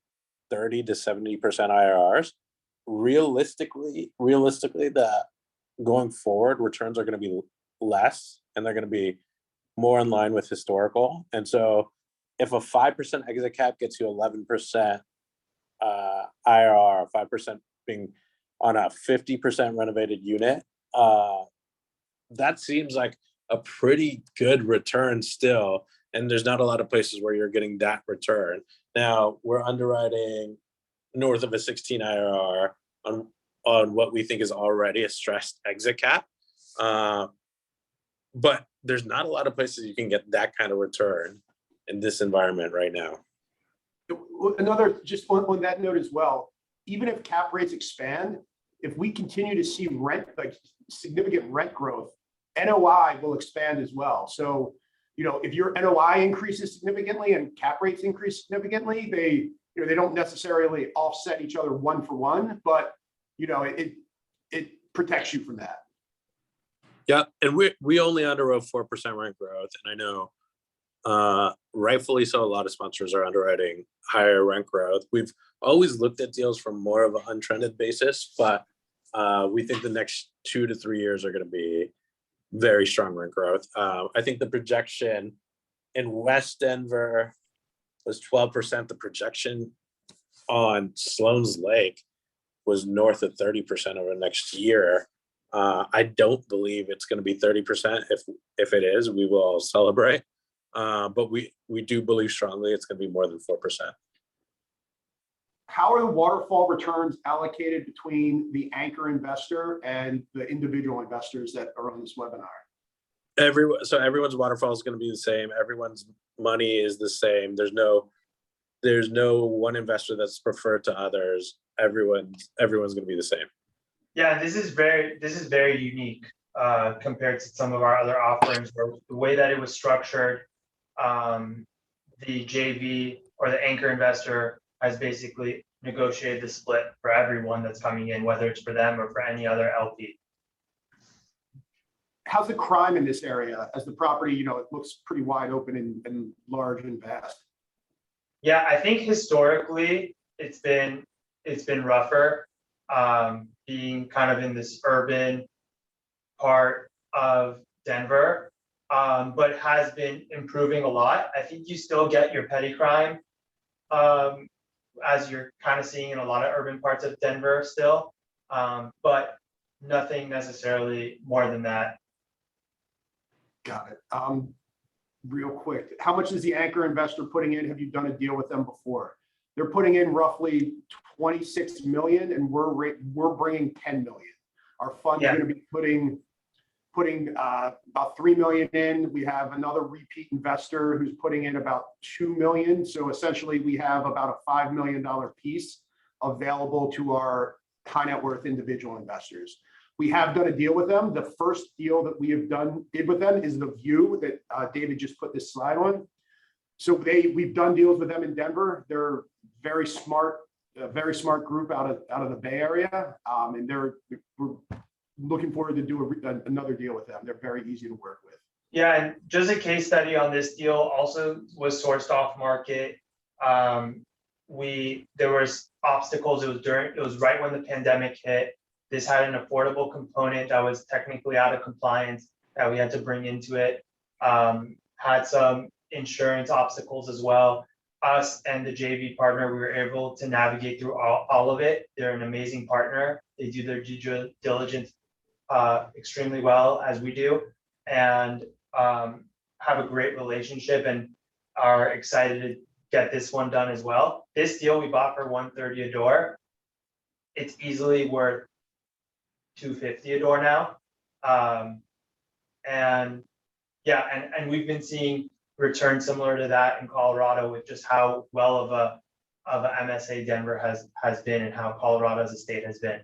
30 to 70% IRRs. Realistically, that going forward, returns are going to be less and they're going to be more in line with historical. And so if a 5% exit cap gets you 11% IRR, 5% being on a 50% renovated unit, that seems like a pretty good return still. And there's not a lot of places where you're getting that return. Now we're underwriting north of a 16 IRR on what we think is already a stressed exit cap. But there's not a lot of places you can get that kind of return in this environment right now. Another, just on that note as well, even if cap rates expand, if we continue to see significant rent growth, NOI will expand as well. So, if your NOI increases significantly and cap rates increase significantly, they don't necessarily offset each other one for one, but it protects you from that. Yeah, and we only underwrote 4% rent growth, and I know rightfully so, a lot of sponsors are underwriting higher rent growth. We've always looked at deals from more of an untrended basis, but we think the next 2 to 3 years are going to be very strong rent growth. I think the projection in West Denver was 12%. The projection on Sloan's Lake was north of 30% over the next year. I don't believe it's going to be 30%. If it is, we will all celebrate. But we do believe strongly it's going to be more than 4%. How are the waterfall returns allocated between the anchor investor and the individual investors that are on this webinar? Everyone's waterfall is going to be the same. Everyone's money is the same. There's no one investor that's preferred to others. Everyone's going to be the same. Yeah, this is very unique compared to some of our other offerings, where the way that it was structured, the JV or the anchor investor has basically negotiated the split for everyone that's coming in, whether it's for them or for any other LP. How's the crime in this area as the property, it looks pretty wide open and large and vast? Yeah, I think historically it's been rougher, being kind of in this urban part of Denver, but has been improving a lot. I think you still get your petty crime, as you're kind of seeing in a lot of urban parts of Denver still, but nothing necessarily more than that. Got it. Real quick, how much is the anchor investor putting in? Have you done a deal with them before? They're putting in roughly 26 million, and we're bringing 10 million. Our fund's going to be putting about 3 million in. We have another repeat investor who's putting in about 2 million. So essentially, we have about a $5 million piece available to our high net worth individual investors. We have done a deal with them. The first deal that we have did with them is the View that David just put this slide on. So we've done deals with them in Denver. They're very smart group out of the Bay Area, and we're looking forward to do another deal with them. They're very easy to work with. Yeah, and just a case study on this deal, also was sourced off market. there was obstacles. It was right when the pandemic hit. This had an affordable component that was technically out of compliance that we had to bring into it. Had some insurance obstacles as well. Us and the JV partner, we were able to navigate through all of it. They're an amazing partner. They do their due diligence extremely well, as we do, and have a great relationship and are excited to get this one done as well. This deal we bought for $130 a door. It's easily worth $250 a door now. And yeah, and we've been seeing returns similar to that in Colorado with just how well of a MSA Denver has been and how Colorado as a state has been.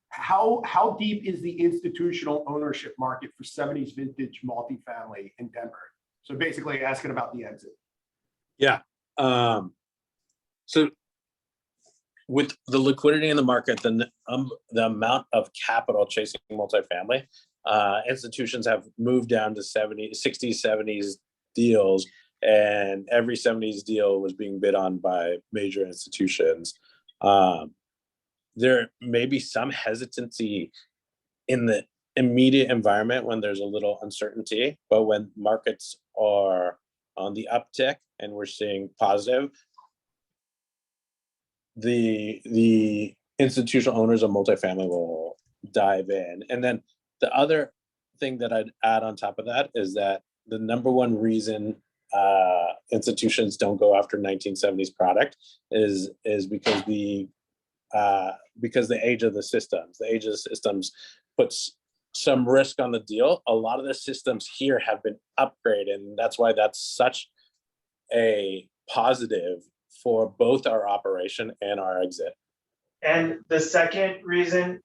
How deep is the institutional ownership market for 70s vintage multifamily in Denver? So basically asking about the exit. Yeah. So with the liquidity in the market, the amount of capital chasing multifamily, institutions have moved down to 60s, 70s deals, and every 70s deal was being bid on by major institutions. There may be some hesitancy in the immediate environment when there's a little uncertainty, but when markets are on the uptick and we're seeing positive, the institutional owners of multifamily will dive in. And then the other thing that I'd add on top of that is that the number one reason institutions don't go after 1970s product is because the age of the systems puts some risk on the deal. A lot of the systems here have been upgraded, and that's why that's such a positive for both our operation and our exit. And the second reason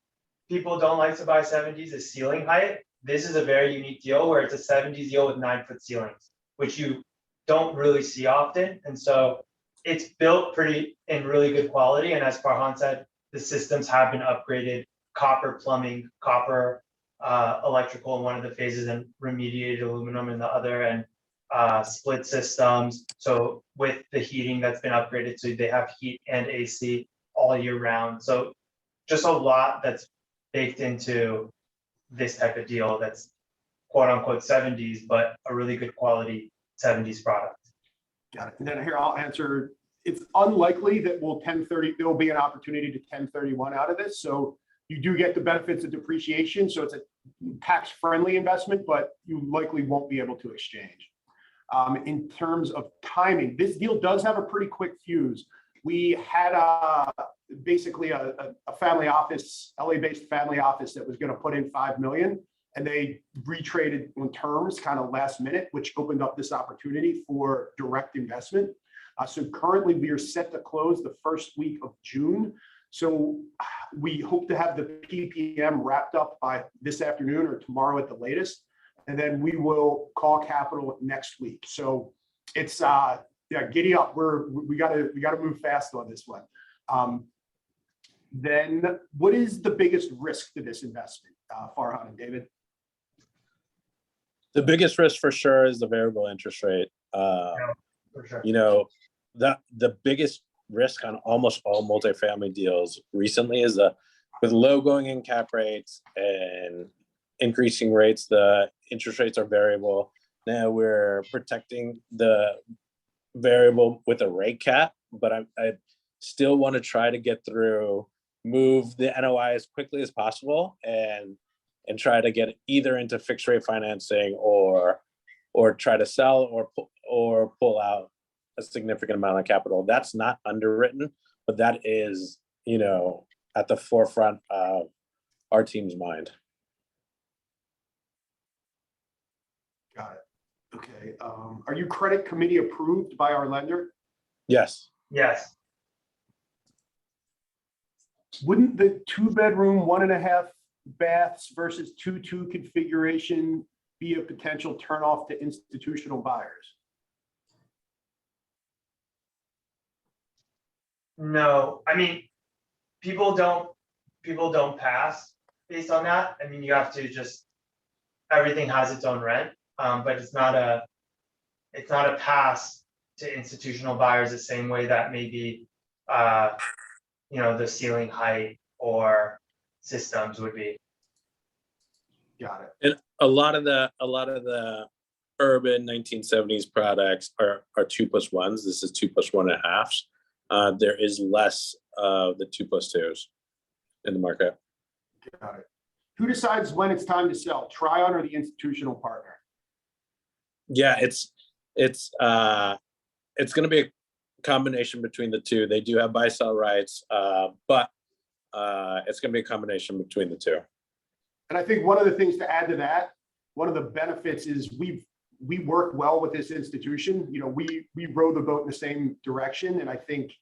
people don't like to buy 70s is ceiling height. This is a very unique deal where it's a 70s deal with 9-foot ceilings, which you don't really see often. And so it's built in really good quality. And as Farhan said, the systems have been upgraded, copper plumbing, copper electrical in one of the phases, and remediated aluminum in the other, and split systems. So with the heating that's been upgraded, so they have heat and AC all year round. So just a lot that's baked into this type of deal that's quote unquote 70s, but a really good quality 70s product. Got it. And then here I'll answer. It's unlikely that there will be an opportunity to 1031 out of this. So you do get the benefits of depreciation. So it's a tax-friendly investment, but you likely won't be able to exchange. In terms of timing, this deal does have a pretty quick fuse. We had basically a family office, LA-based family office that was going to put in $5 million, and they retraded on terms kind of last minute, which opened up this opportunity for direct investment. So currently we are set to close the first week of June. So we hope to have the PPM wrapped up by this afternoon or tomorrow at the latest. And then we will call capital next week. So it's giddy up. We gotta move fast on this one. Then what is the biggest risk to this investment, Farhan and David? The biggest risk for sure is the variable interest rate. Yeah, for sure. You know, the biggest risk on almost all multifamily deals recently is with low going in cap rates and increasing rates, the interest rates are variable. Now we're protecting the variable with a rate cap, but I still want to try to get through, move the NOI as quickly as possible and try to get either into fixed rate financing or try to sell or pull out a significant amount of capital. That's not underwritten, but that is, at the forefront of our team's mind. Got it. Okay. Are you credit committee approved by our lender? Yes. Yes. Wouldn't the 2-bedroom, 1.5 baths versus 2-2 configuration be a potential turnoff to institutional buyers? No, I mean, people don't pass based on that. I mean, you have to everything has its own rent, but it's not a pass to institutional buyers the same way that maybe, the ceiling height or systems would be. Got it. And a lot of the urban 1970s products are 2+1s. This is 2 + 1.5s. There is less of the 2+2s in the market. Got it. Who decides when it's time to sell, Trion or the institutional partner? Yeah, it's going to be a combination between the two. They do have buy-sell rights, but it's going to be a combination between the two. And I think one of the things to add to that, one of the benefits is we work well with this institution. We row the boat in the same direction. And I think,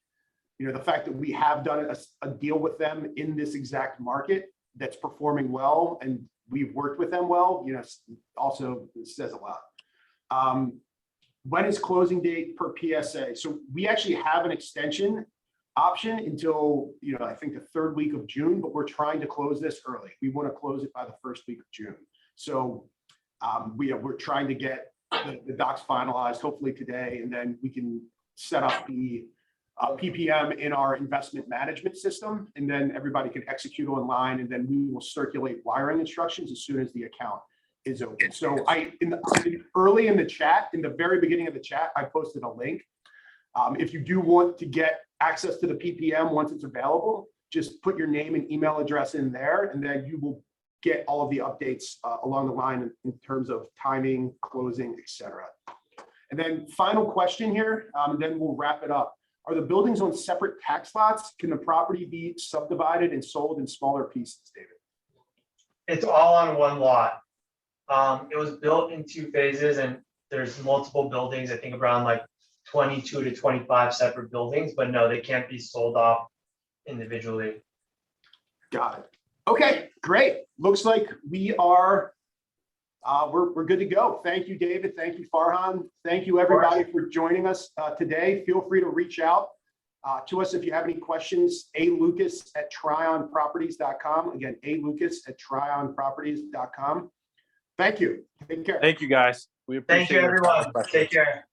the fact that we have done a deal with them in this exact market that's performing well, and we've worked with them well, also says a lot. When is closing date per PSA? So we actually have an extension option until, I think the 3rd week of June, but we're trying to close this early. We want to close it by the 1st week of June. So we're trying to get the docs finalized, hopefully today, and then we can set up the PPM in our investment management system, and then everybody can execute online, and then we will circulate wiring instructions as soon as the account is open. So early in the chat, in the very beginning of the chat, I posted a link. If you do want to get access to the PPM once it's available, just put your name and email address in there, and then you will get all of the updates along the line in terms of timing, closing, etc. And then final question here, and then we'll wrap it up. Are the buildings on separate tax lots? Can the property be subdivided and sold in smaller pieces, David? It's all on one lot. It was built in 2 phases, and there's multiple buildings, I think around like 22 to 25 separate buildings, but no, they can't be sold off individually. Got it. Okay, great. Looks like we are, we're good to go. Thank you, David. Thank you, Farhan. Thank you, everybody, for joining us today. Feel free to reach out to us if you have any questions. alucas@trionproperties.com. Again, alucas@trionproperties.com. Thank you. Take care. Thank you, guys. We appreciate Thank you, everyone. Take care.